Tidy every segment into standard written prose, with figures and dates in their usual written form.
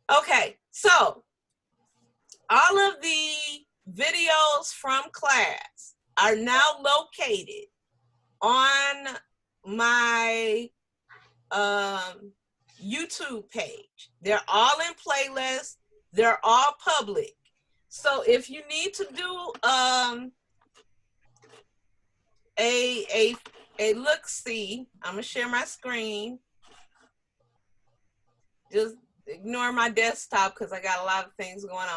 Okay, so all of the videos from class are now located on my YouTube page. They're all in playlists. They're all public. So if you need to do a look-see, I'm gonna share my screen. Just ignore my desktop because I got a lot of things going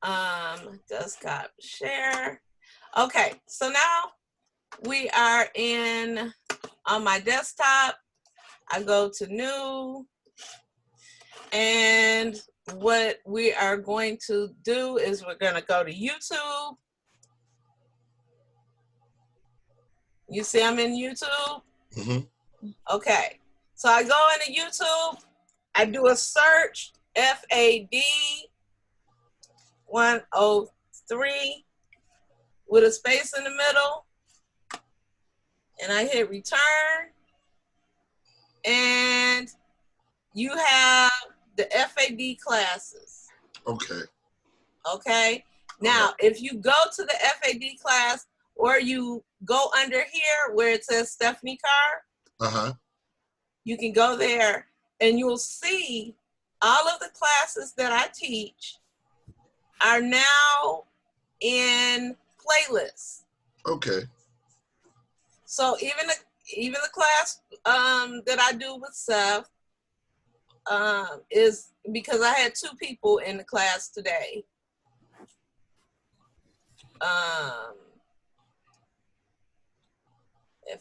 on. Desktop share. Okay, so now we are on my desktop. I go to new, and what we are going to do is we're going to go to YouTube. You see I'm in YouTube? Mm-hmm. Okay, so I go into YouTube, I do a search, FAD 103 with a space in the middle, and I hit return, and you have the FAD classes. Okay. Okay. Now, if you go to the FAD class, or you go under here where it says Stephanie Carr, you can go there and you'll see all of the classes that I teach are now in playlists. Okay. So even the class that I do with Seth is because I had 2 people in the class today.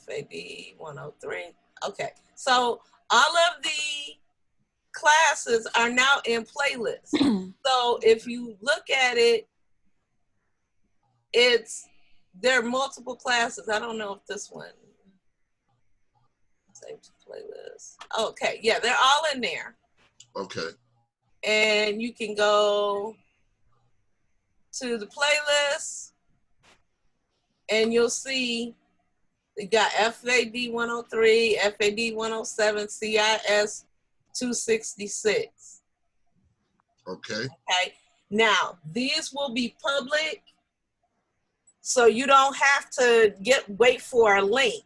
FAD 103. Okay, so all of the classes are now in playlists. So if you look at it, there are multiple classes. I don't know if this one save to playlist. Okay, yeah, they're all in there. Okay. And you can go to the playlist and you'll see we got FAD 103, FAD 107, CIS 266. Okay. Okay. Now, these will be public, so you don't have to wait for a link.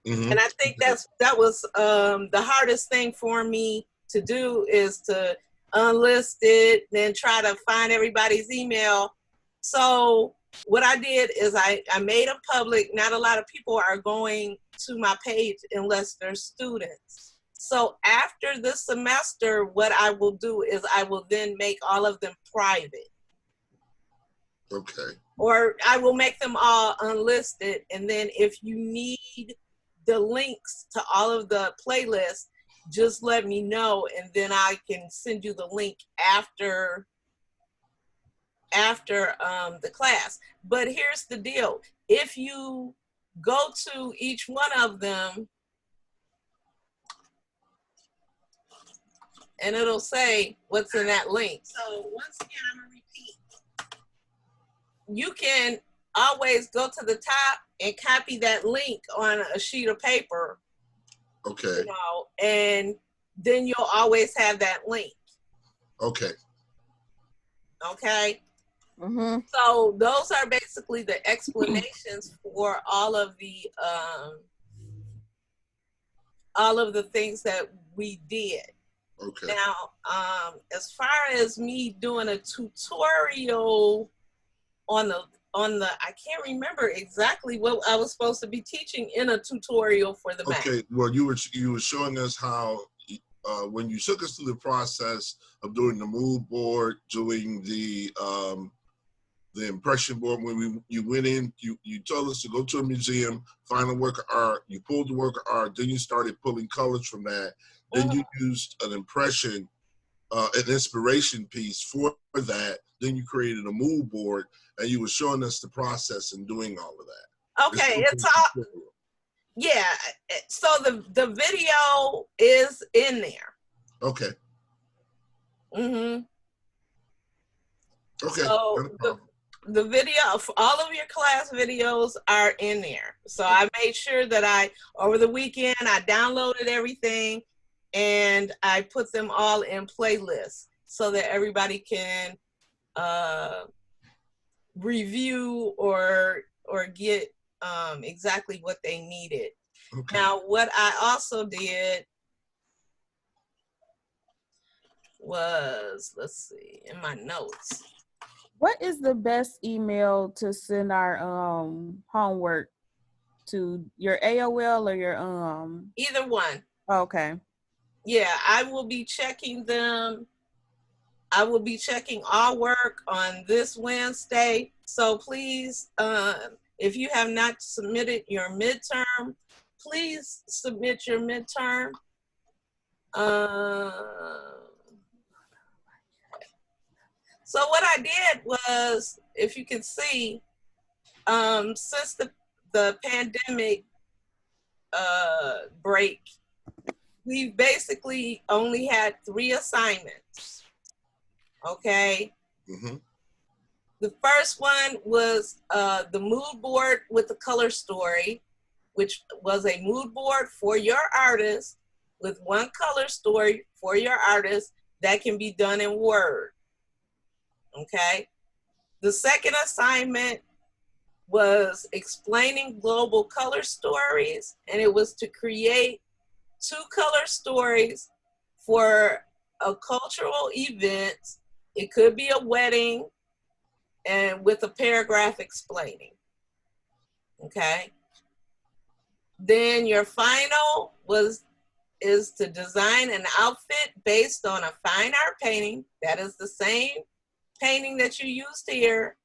Mm-hmm. And I think that was the hardest thing for me to do, is to unlist it, then try to find everybody's email. So what I did is I made them public. Not a lot of people are going to my page unless they're students. So after this semester, what I will do is I will then make all of them private. Okay. Or I will make them all unlisted. And then if you need the links to all of the playlists, just let me know, and then I can send you the link after the class. But here's the deal. If you go to each one of them, and it'll say what's in that link. So once again, I'm gonna repeat. You can always go to the top and copy that link on a sheet of paper. Okay. You know, and then you'll always have that link. Okay. Okay. Mm-hmm. So those are basically the explanations for all of the things that we did. Okay. Now, as far as me doing a tutorial on the I can't remember exactly what I was supposed to be teaching in a tutorial for the Mac. Okay. Well, you were showing us how when you took us through the process of doing the mood board, doing the impression board, when you went in, you told us to go to a museum, find a work of art, you pulled the work of art, then you started pulling colors from that, then you used an impression, an inspiration piece for that, then you created a mood board, and you were showing us the process and doing all of that. Okay, it's all, yeah, so the video is in there. Okay. Mm-hmm. Okay. So the video, all of your class videos are in there. So I made sure that over the weekend, I downloaded everything and I put them all in playlists. so that everybody can review or get exactly what they needed. Okay. Now, what I also did was, let's see, in my notes. What is the best email to send our homework to? Your AOL or your Either one. Okay. Yeah, I will be checking them. I will be checking all work on this Wednesday. So please, if you have not submitted your midterm, please submit your midterm. So what I did was, if you can see, since the pandemic break, we basically only had 3 assignments. Okay. Mm-hmm. The first one was the mood board with the color story, which was a mood board for your artist with one color story for your artist that can be done in Word. Okay. The second assignment was explaining global color stories, and it was to create 2 color stories for a cultural event. It could be a wedding, and with a paragraph explaining. Okay. Then your final is to design an outfit based on a fine art painting. That is the same painting that you used here.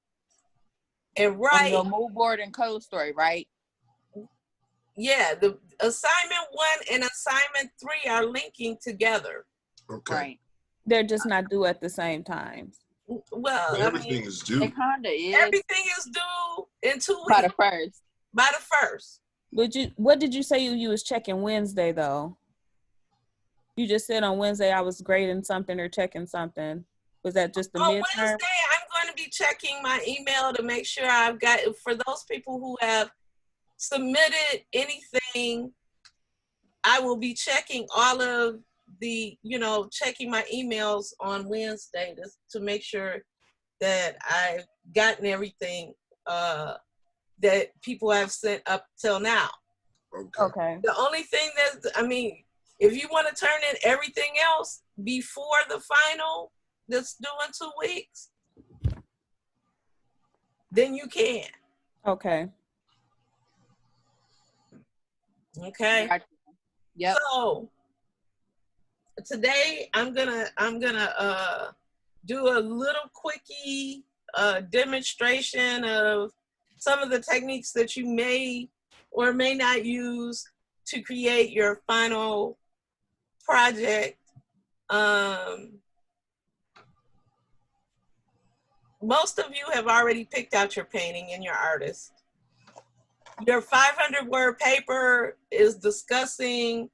And write on your mood board and color story, right? Yeah, the assignment 1 and assignment 3 are linking together. Okay. Right. They're just not due at the same time. Well, everything is due. It kind of is. Everything is due in 2 weeks. By the first. By the first. What did you say you was checking Wednesday though? You just said on Wednesday I was grading something or checking something. Was that just the midterm? On Wednesday, I'm going to be checking my email to make sure I've got, for those people who have submitted anything, I will be checking all of the, checking my emails on Wednesday to make sure that I've gotten everything that people have sent up till now. Okay. The only thing if you want to turn in everything else before the final that's due in 2 weeks, then you can. Okay. Okay. Yep. So today I'm gonna do a little quickie demonstration of some of the techniques that you may or may not use to create your final project. Most of you have already picked out your painting and your artist. Your 500-word paper is discussing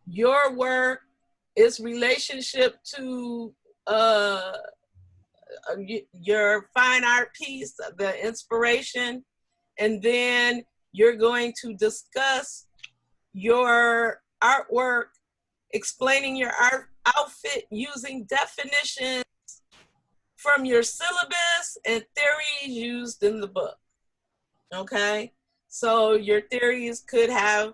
your work, its relationship to your fine art piece, the inspiration, and then you're going to discuss your artwork, explaining your outfit using definitions from your syllabus and theories used in the book. Okay, so your theories could have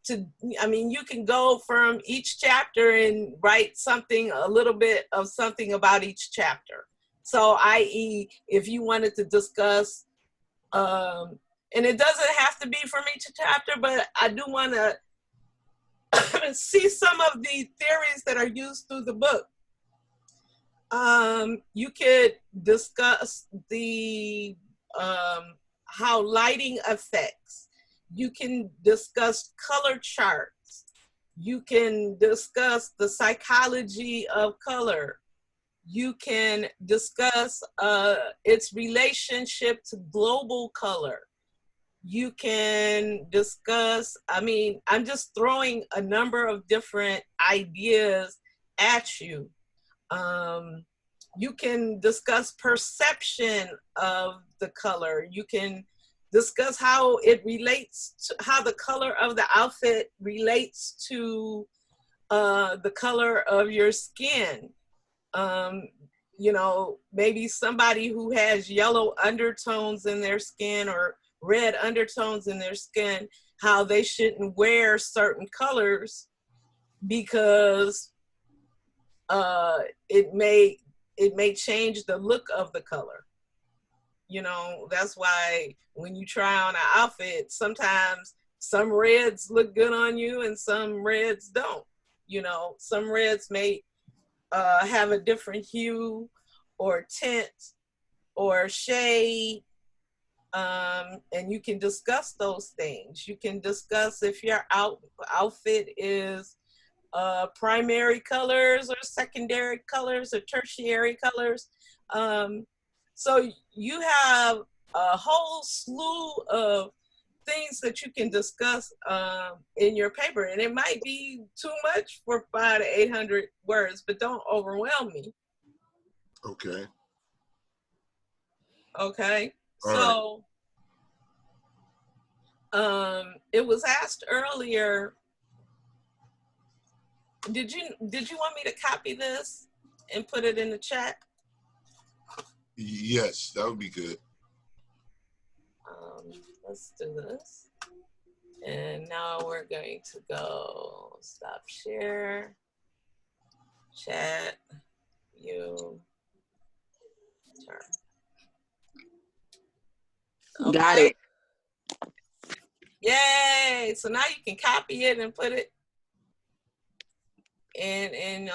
you can go from each chapter and write a little bit of something about each chapter. So, i.e., if you wanted to discuss, and it doesn't have to be from each chapter, but I do want to see some of the theories that are used through the book. You could discuss the how lighting affects. You can discuss color charts. You can discuss the psychology of color. You can discuss its relationship to global color. You can discuss, I'm just throwing a number of different ideas at you. You can discuss perception of the color. You can discuss how it relates to how the color of the outfit relates to the color of your skin. You know, maybe somebody who has yellow undertones in their skin or red undertones in their skin, how they shouldn't wear certain colors because it may change the look of the color. You know, that's why when you try on an outfit, sometimes some reds look good on you and some reds don't. You know, some reds may have a different hue or tint or shade, and you can discuss those things. You can discuss if your outfit is primary colors or secondary colors or tertiary colors. So you have a whole slew of things that you can discuss in your paper, and it might be too much for 500 to 800 words, but don't overwhelm me. Okay. Okay. All So it was asked earlier, did you want me to copy this and put it in the chat? Yes, that would be good. Let's do this. And now we're going to go stop share, chat, view, turn. Okay. Got it. Yay! So now you can copy it and put it in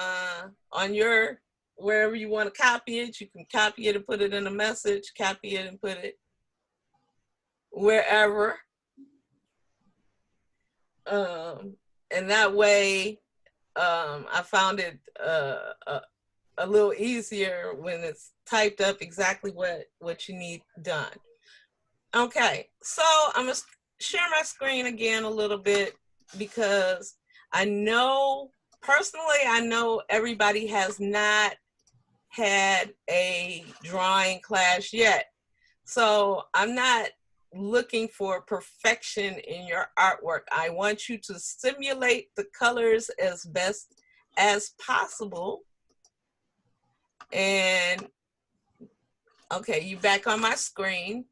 on your, wherever you want to copy it. You can copy it and put it in a message, copy it and put it wherever. And that way, I found it a little easier when it's typed up exactly what you need done. Okay, so I'm gonna share my screen again a little bit because I know, personally, I know everybody has not had a drawing class yet. So I'm not looking for perfection in your artwork. I want you to simulate the colors as best as possible. And okay, you back on my screen.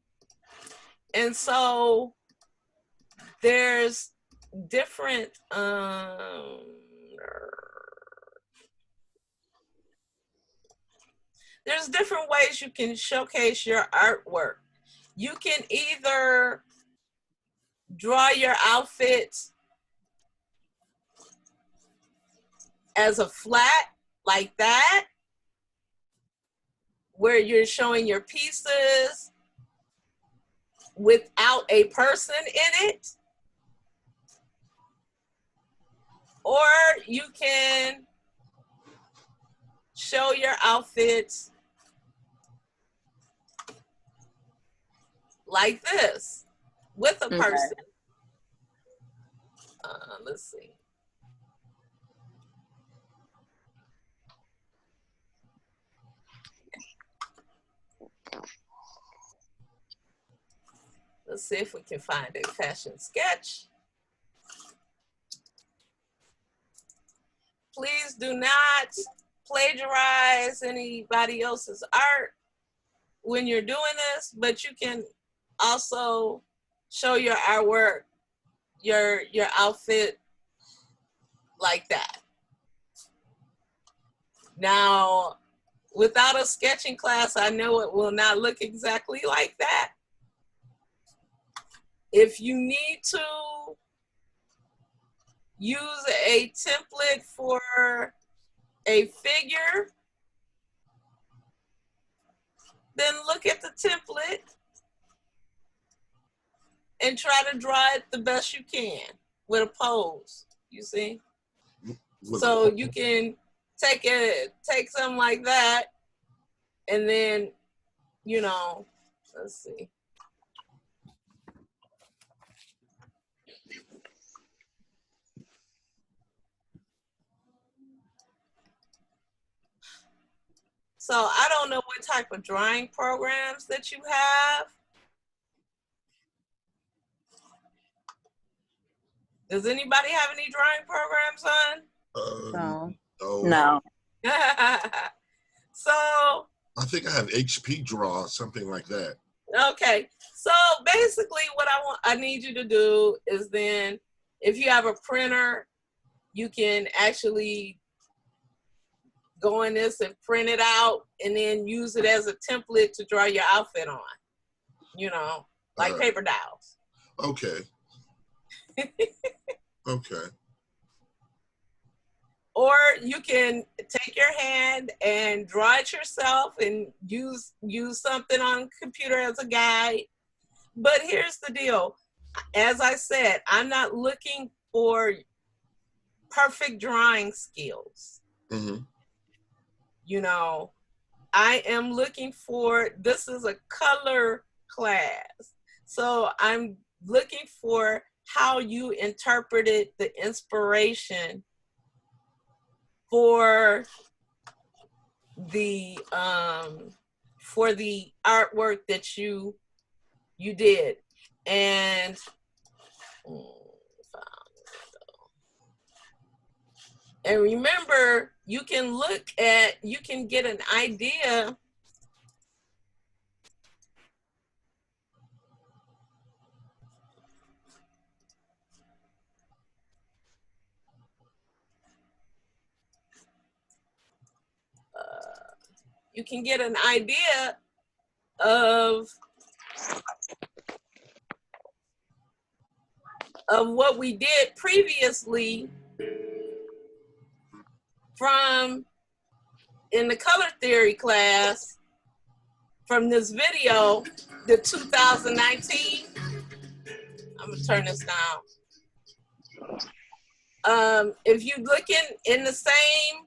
And so there's different ways you can showcase your artwork. You can either draw your outfits as a flat like that, where you're showing your pieces without a person in it, or you can show your outfits like this with a person. Let's see. Let's see if we can find a fashion sketch. Please do not plagiarize anybody else's art when you're doing this, but you can also show your artwork, your outfit like that. Now, without a sketching class, I know it will not look exactly like that. If you need to use a template for a figure, then look at the template and try to draw it the best you can with a pose, you see? So you can take something like that and then, you know, let's see. So I don't know what type of drawing programs that you have. Does anybody have any drawing programs on? No. No. No. think I have HP Draw, something like that. Okay, so basically what I need you to do is then, if you have a printer, you can actually go in this and print it out and then use it as a template to draw your outfit on, you know, like paper dolls. Okay. Okay. Or you can take your hand and draw it yourself and use something on computer as a guide. But here's the deal. As I said, I'm not looking for perfect drawing skills. Mm-hmm. You know, I am looking for, this is a color class. So I'm looking for how you interpreted the inspiration for the artwork that you did. And remember, you can get an idea of what we did previously from in the color theory class from this video, the 2019. I'm gonna turn this down. If you look in the same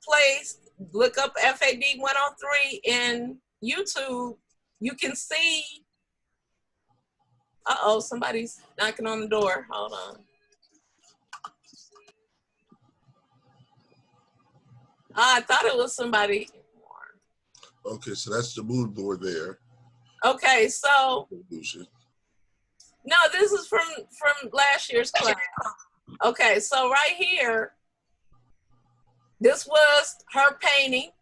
place, look up FAD 103 in YouTube, you can see, somebody's knocking on the door. Hold on. I thought it was somebody. Okay, so that's the mood board there. Okay, so no, this is from last year's class. Okay, so right here, this was her painting,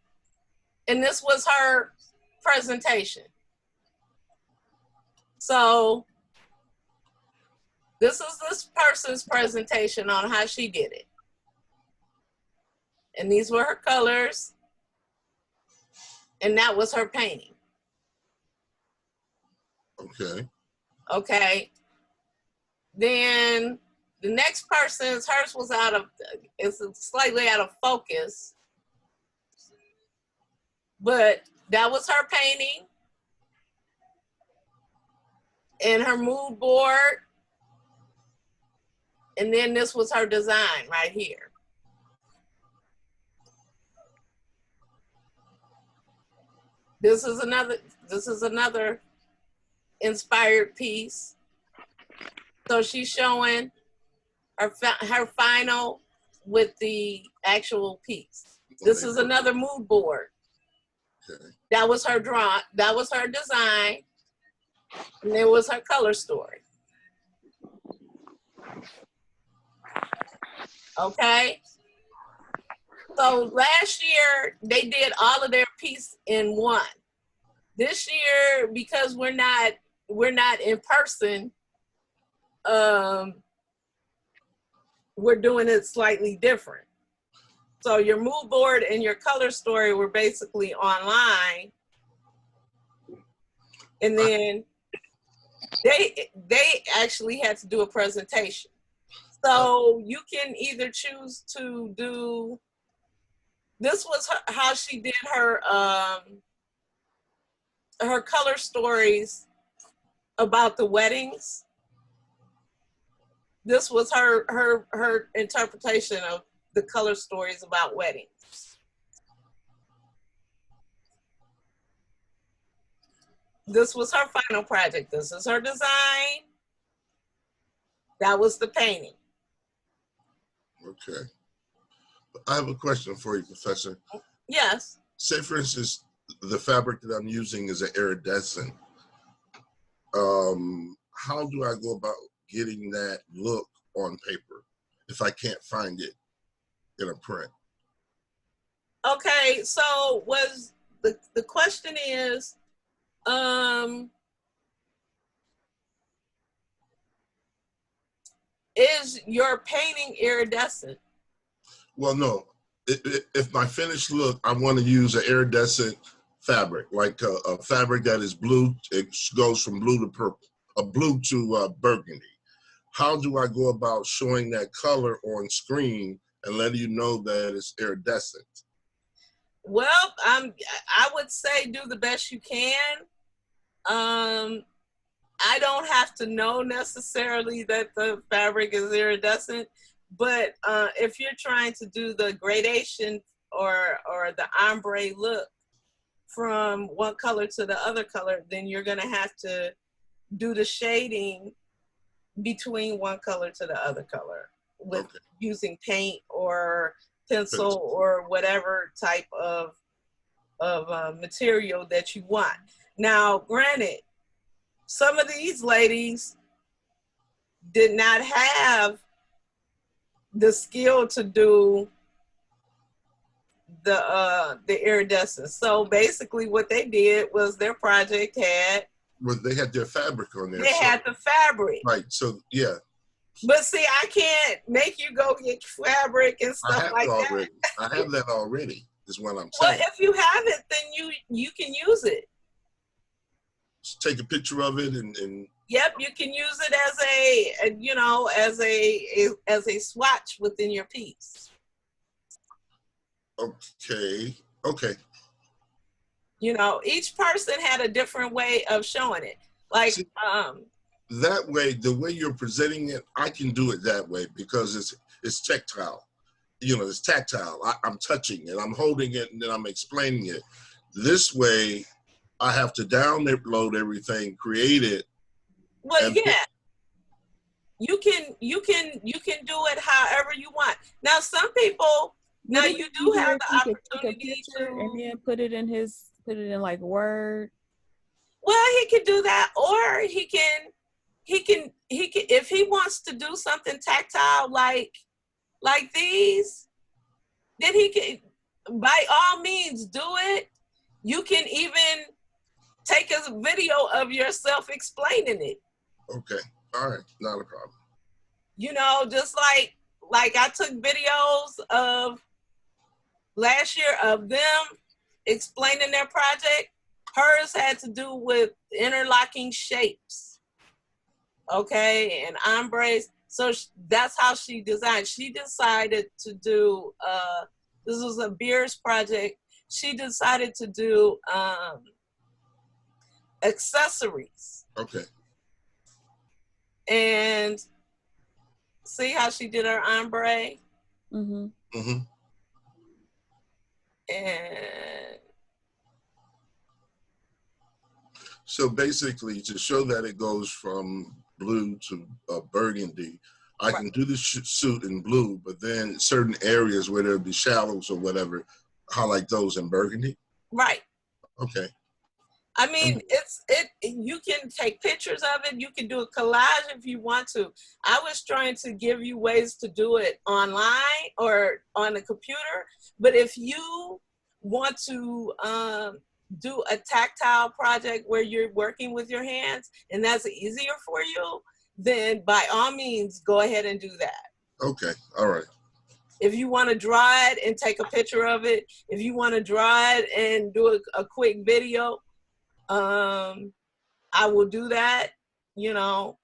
and this was her presentation. So this is this person's presentation on how she did it. And these were her colors, and that was her painting. Okay. Okay. Then the next person's, hers was it's slightly out of focus, but that was her painting and her mood board. And then this was her design right here. This is another inspired piece. So she's showing her final with the actual piece. This is another mood board. Okay. That was her that was her design. And there was her color story. Okay. So last year they did all of their piece in one. This year, because we're not in person, we're doing it slightly different. So your mood board and your color story were basically online. And then they actually had to do a presentation. So you can either choose to do, this was how she did her color stories about the weddings. This was her interpretation of the color stories about weddings. This was her final project. This is her design. That was the painting. Okay. I have a question for you, Professor. Yes. Say, for instance, the fabric that I'm using is an iridescent. How do I go about getting that look on paper if I can't find it in a print? Okay, so was the question is, is your painting iridescent? Well, no. If my finished look, I want to use an iridescent fabric, like a fabric that is blue. It goes from blue to purple, blue to burgundy. How do I go about showing that color on screen and letting you know that it's iridescent? Well, I would say do the best you can. I don't have to know necessarily that the fabric is iridescent, but if you're trying to do the gradation or the ombre look from one color to the other color, then you're gonna have to do the shading between one color to the other color with using paint or pencil or whatever type of material that you want. Now, granted, some of these ladies did not have the skill to do the iridescence. So basically what they did was their project had, well, they had their fabric on there. They had the fabric. Right, so yeah. But see, I can't make you go get fabric and stuff like that. I have that already, is what I'm saying. Well, if you have it, then you can use it. Just take a picture of it and Yep, you can use it as a swatch within your piece. Okay. You know, each person had a different way of showing it. Like, see, that way, the way you're presenting it, I can do it that way because it's tactile. You know, it's tactile. I'm touching it, I'm holding it, and then I'm explaining it. This way, I have to download everything, create it. Well, yeah. You can do it however you want. Now, some people, now you do have the opportunity to, and then put it in like Word. Well, he can do that, or he can if he wants to do something tactile like these, then he can by all means do it. You can even take a video of yourself explaining it. Okay. All right. Not a problem. You know, just like I took videos of last year of them explaining their project. Hers had to do with interlocking shapes. Okay, and ombres. So that's how she designed. She decided to do, this was a Beers project. She decided to do accessories. Okay. And see how she did her ombre? Mm-hmm. Mm-hmm. And so basically, to show that it goes from blue to burgundy, I can do the suit in blue, but then certain areas where there'll be shallows or whatever, highlight those in burgundy. Right. Okay. I mean, you can take pictures of it. You can do a collage if you want to. I was trying to give you ways to do it online or on the computer. But if you want to do a tactile project where you're working with your hands and that's easier for you, then by all means, go ahead and do that. Okay. All right. If you want to draw it and take a picture of it, if you want to draw it and do a quick video, I will do that. You know,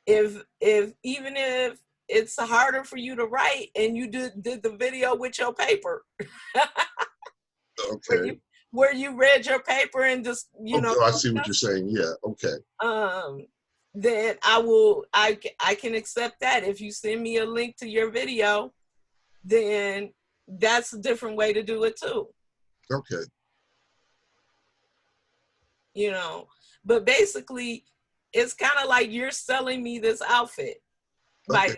if it's harder for you to write and you did the video with your paper, okay, where you read your paper and just I see what you're saying. Yeah. Okay. Then I can accept that. If you send me a link to your video, then that's a different way to do it too. Okay. You know, but basically it's kind of like you're selling me this outfit by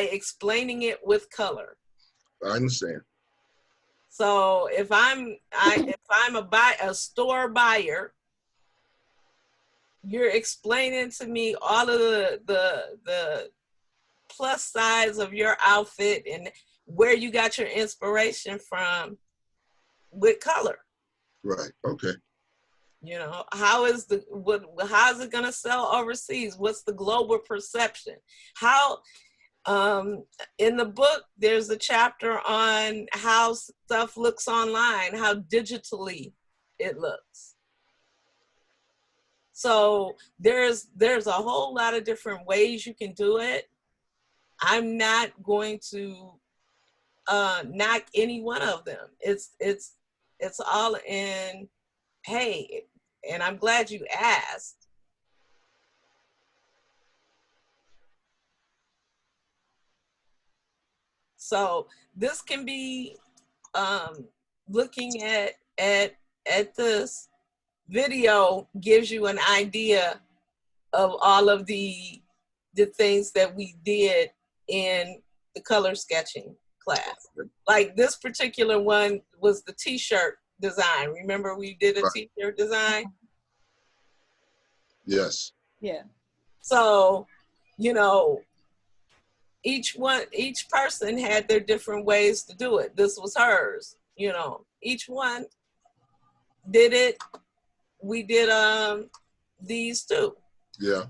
explaining it with color. I understand. So if I'm a store buyer, you're explaining to me all of the plus sides of your outfit and where you got your inspiration from. with color. Right. Okay. You know, how's it going to sell overseas? What's the global perception? How, in the book, there's a chapter on how stuff looks online, how digitally it looks. So there's a whole lot of different ways you can do it. I'm not going to knock any one of them. It's all in, hey, and I'm glad you asked. So this can be looking at this video gives you an idea of all of the things that we did in the color sketching class. Like this particular one was the t-shirt design. Remember we did a t-shirt design? Yes. Yeah. So, you know, each person had their different ways to do it. This was hers, you know. Each one did it. We did these two. Yeah.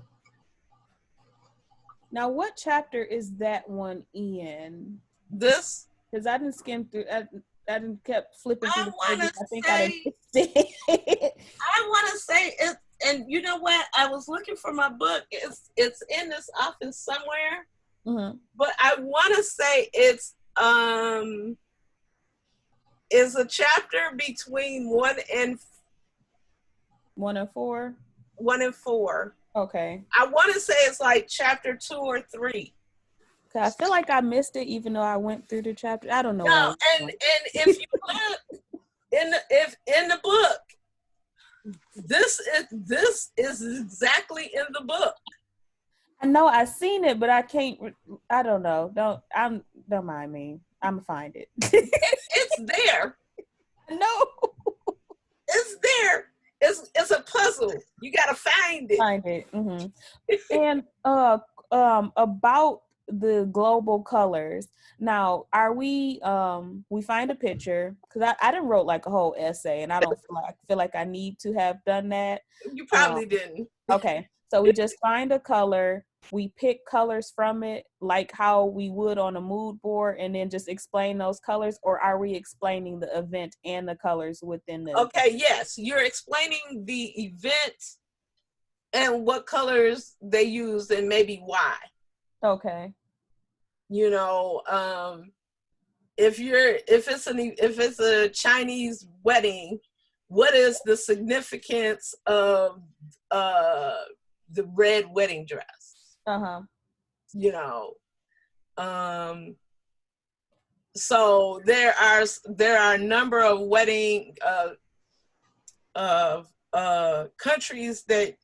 Now, what chapter is that one in? This? Because I didn't skim through. I didn't kept flipping through the pages. I think say, I didn't. I want to say it, and you know what? I was looking for my book. It's in this office somewhere. Mm-hmm. But I want to say it's is a chapter between 1 and 4. 1 and 4. Okay. I want to say it's like chapter 2 or 3. I feel like I missed it, even though I went through the chapter. I don't know. No, and if you look in the book, this is exactly in the book. I know I seen it, but I can't. I don't know. Don't mind me. I'm gonna find it. It's there. No, it's there. It's a puzzle. You gotta find it. Find it. Mm-hmm. And about the global colors. Now, are we find a picture, because I didn't wrote like a whole essay, and I don't feel like I need to have done that. You probably didn't. Okay, so we just find a color, we pick colors from it like how we would on a mood board, and then just explain those colors, or are we explaining the event and the colors within the Okay, yes, you're explaining the event and what colors they used and maybe why. Okay. You know, if it's a Chinese wedding, what is the significance of the red wedding dress? You know, so there are a number of wedding countries that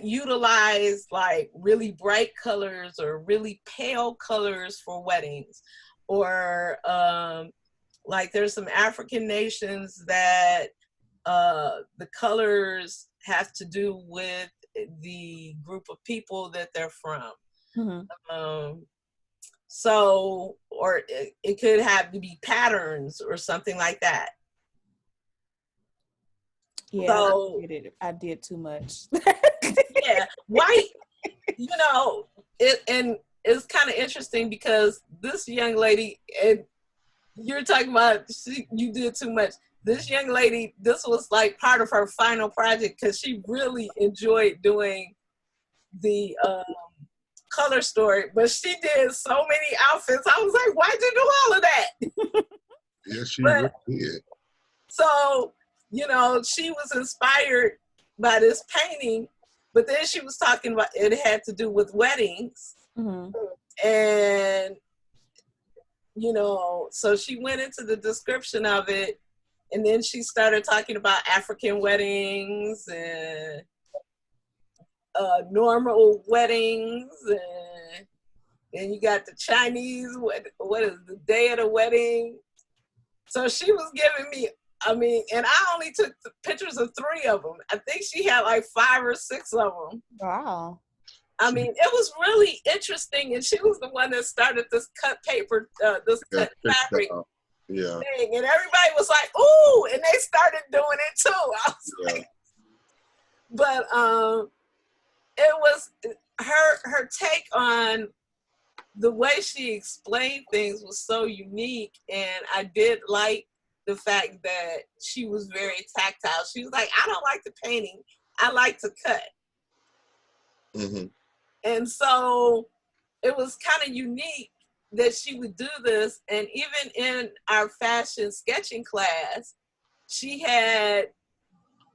utilize like really bright colors or really pale colors for weddings, or like there's some African nations that the colors have to do with the group of people that they're from. Mm-hmm. So, or it could have to be patterns or something like that. Yeah, so, I did too much. Yeah, white, you know, and it's kind of interesting because this young lady, and you're talking about you did too much. This young lady, this was like part of her final project because she really enjoyed doing the color story, but she did so many outfits. I was like, why'd you do all of that? Yeah, she really did. So, you know, she was inspired by this painting, but then she was talking about it had to do with weddings. Mm-hmm. And, you know, so she went into the description of it, and then she started talking about African weddings and normal weddings, and you got the Chinese, what is the day of the wedding? So she was giving me, I mean, and I only took the pictures of 3 of them. I think she had like 5 or 6 of them. Wow. I mean, it was really interesting, and she was the one that started this cut paper, this cut fabric Yeah. thing. And everybody was like, ooh, and they started doing it too. I was like, but it was her take on the way she explained things was so unique, and I did like the fact that she was very tactile. She was like, I don't like the painting, I like to cut. Mm-hmm. And so it was kind of unique that she would do this. And even in our fashion sketching class, she had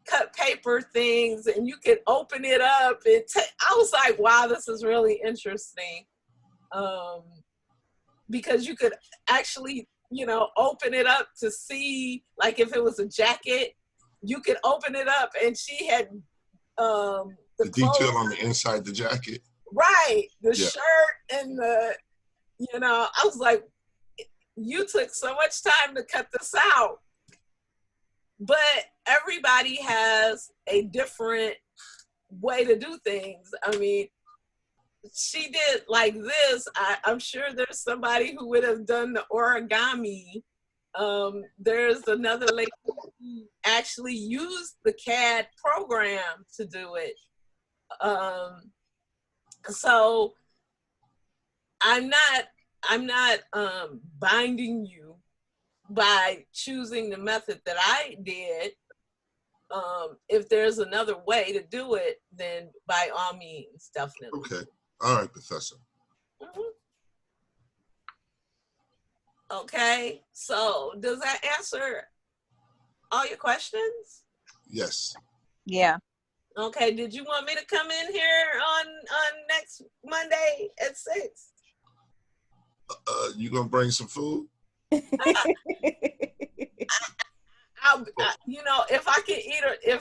cut paper things and you could open it up and I was like, wow, this is really interesting. Because you could actually, open it up to see, like if it was a jacket, you could open it up and she had the detail on the inside the jacket. Right. The shirt and I was like, you took so much time to cut this out. But everybody has a different way to do things. I mean, she did like this. I'm sure there's somebody who would have done the origami. There's another lady who actually used the CAD program to do it. So I'm not binding you by choosing the method that I did. If there's another way to do it, then by all means, definitely. Okay. All right, Professor. Mm-hmm. Okay. So does that answer all your questions? Yes. Yeah. Okay. Did you want me to come in here on next Monday at 6? You gonna bring some food? If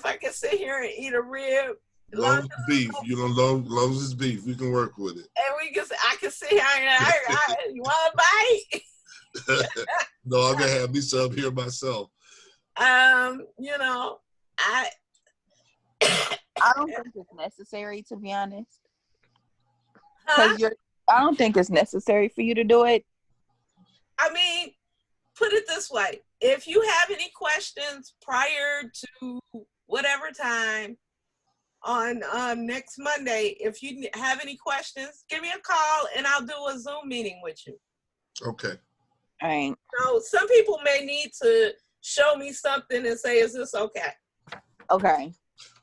I can sit here and eat a rib. Long as beef, long as it's beef, we can work with it. And I can sit here and you want a bite? No, I'm gonna have me some here myself. I don't think it's necessary, to be honest. Because I don't think it's necessary for you to do it. I mean, put it this way. If you have any questions prior to whatever time on next Monday, if you have any questions, give me a call and I'll do a Zoom meeting with you. Okay. All right. So some people may need to show me something and say, is this okay? Okay.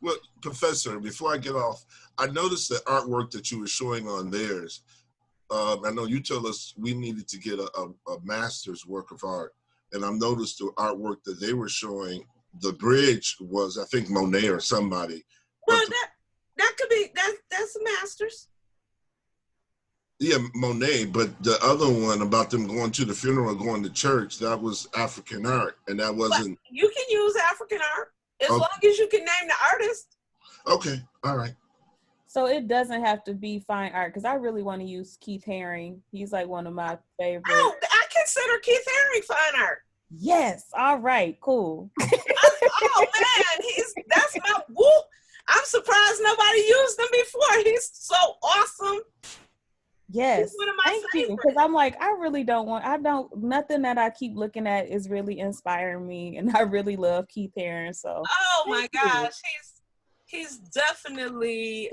Well, Professor, before I get off, I noticed the artwork that you were showing on theirs. I know you told us we needed to get a master's work of art. And I noticed the artwork that they were showing, the bridge was, I think, Monet or somebody. Well, that could be, that's a master's. Yeah, Monet, but the other one about them going to the funeral and going to church, that was African art, and that wasn't. But you can use African art as long as you can name the artist. Okay, all right. So it doesn't have to be fine art, because I really want to use Keith Haring. He's like one of my favorites. Oh, I consider Keith Haring fine art. Yes. All right. Cool. Oh man, that's my whoop. I'm surprised nobody used him before. He's so awesome. Yes. He's one of my Thank favorites. you. Because I'm like, nothing that I keep looking at is really inspiring me. And I really love Keith Haring. So oh my gosh, he's definitely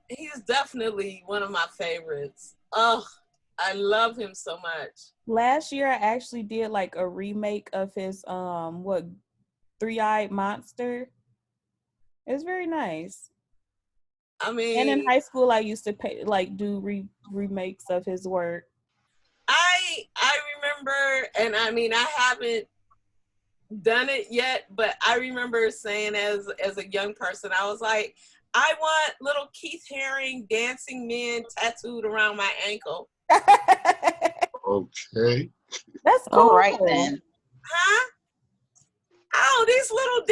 he's definitely one of my favorites. Oh, I love him so much. Last year I actually did like a remake of his Three-Eyed Monster. It's very nice. I mean, and in high school I used to do remakes of his work. I remember, and I mean I haven't done it yet, but I remember saying as a young person, I was like, I want little Keith Haring dancing men tattooed around my ankle. Okay. That's cool. All right then. Huh? Oh, these little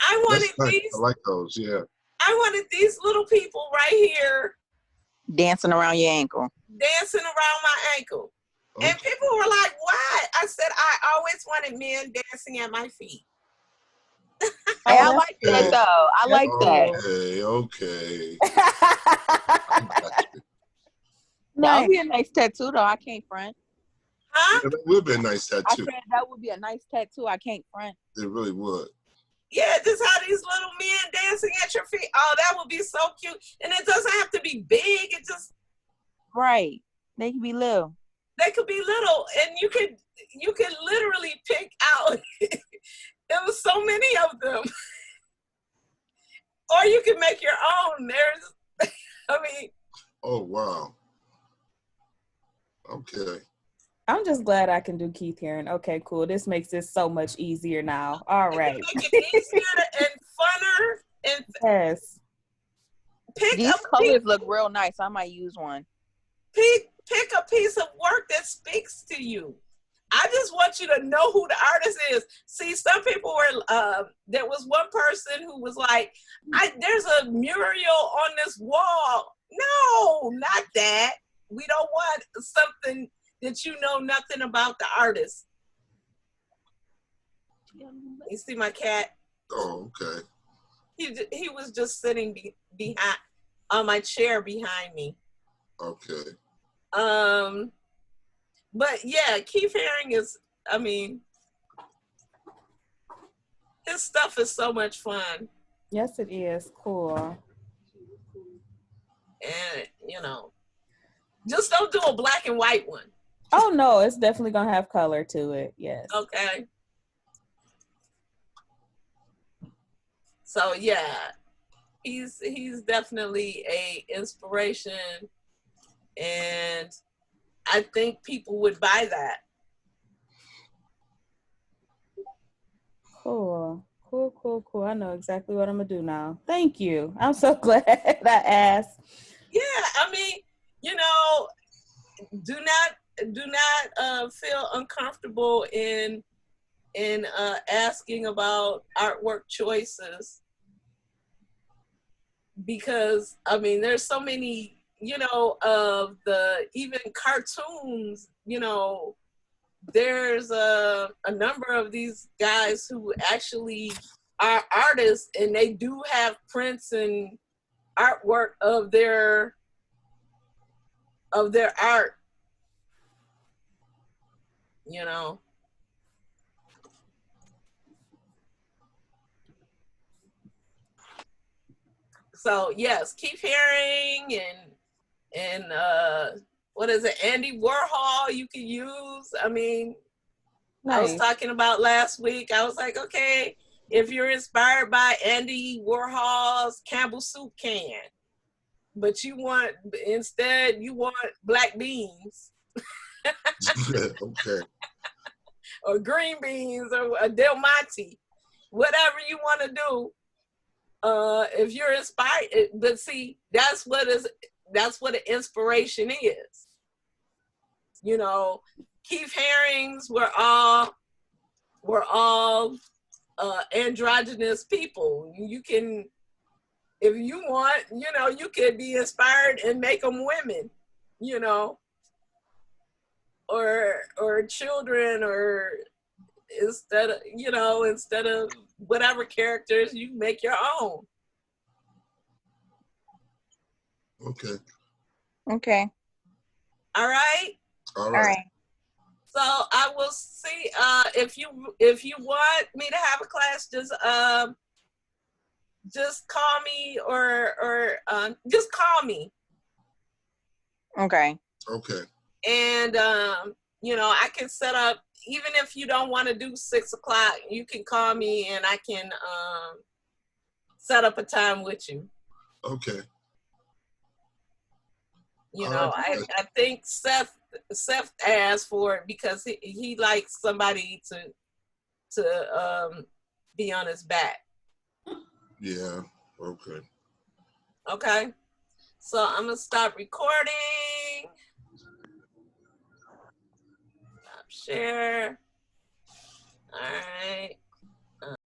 I wanted nice. these. I like those, yeah. I wanted these little people right here dancing around your ankle. Dancing around my ankle. Okay. And people were like, why? I said, I always wanted men dancing at my feet. Hey, I like that though. I like that. Okay. That would be a nice tattoo, though. I can't front. Huh? Yeah, that would be a nice tattoo. I said that would be a nice tattoo. I can't front. It really would. Yeah, just have these little men dancing at your feet. Oh, that would be so cute. And it doesn't have to be big. It just Right. They can be little. They could be little, and you could literally pick out. There was so many of them, or you can make your own. There's, I mean. Oh wow. Okay. I'm just glad I can do Keith Haring. Okay, cool. This makes this so much easier now. All right. Make it easier and funner. And yes. These colors look real nice. I might use one. Pick a piece of work that speaks to you. I just want you to know who the artist is. See, some people were, there was one person who was like, there's a mural on this wall. No, not that. We don't want something that you know nothing about the artist. You see my cat? Oh, okay. He was just sitting behind on my chair behind me. Okay. But yeah, Keith Haring is, I mean, his stuff is so much fun. Yes, it is. Cool. And, you know, just don't do a black and white one. Oh, no, it's definitely going to have color to it. Yes. Okay. So, yeah, he's definitely a inspiration, and I think people would buy that. Cool. Cool. I know exactly what I'm going to do now. Thank you. I'm so glad I asked. Yeah, I mean, you know, do not feel uncomfortable in asking about artwork choices, because I mean there's so many, you know, of the even cartoons, you know, there's a number of these guys who actually are artists, and they do have prints and artwork of their art, you know. So yes, Keith Haring and what is it, Andy Warhol you can use. I mean, nice. I was talking about last week, I was like, okay, if you're inspired by Andy Warhol's Campbell soup can, but you want black beans. Okay. Or green beans or a Del Monte, whatever you want to do. If you're inspired, but see, that's what an inspiration is. You know, Keith Haring's were all androgynous people. You can, if you want, you know, you could be inspired and make them women, you know, or children, or instead of whatever characters, you make your own. Okay. All right. All right. So I will see if you want me to have a class, just call me or just call me. Okay. And you know, I can set up, even if you don't want to do 6 o'clock, you can call me and I can set up a time with you. Okay. You know, I think Seth asked for it because he likes somebody to be on his back. Yeah. Okay. Okay. So I'm gonna stop recording. Stop share. All right.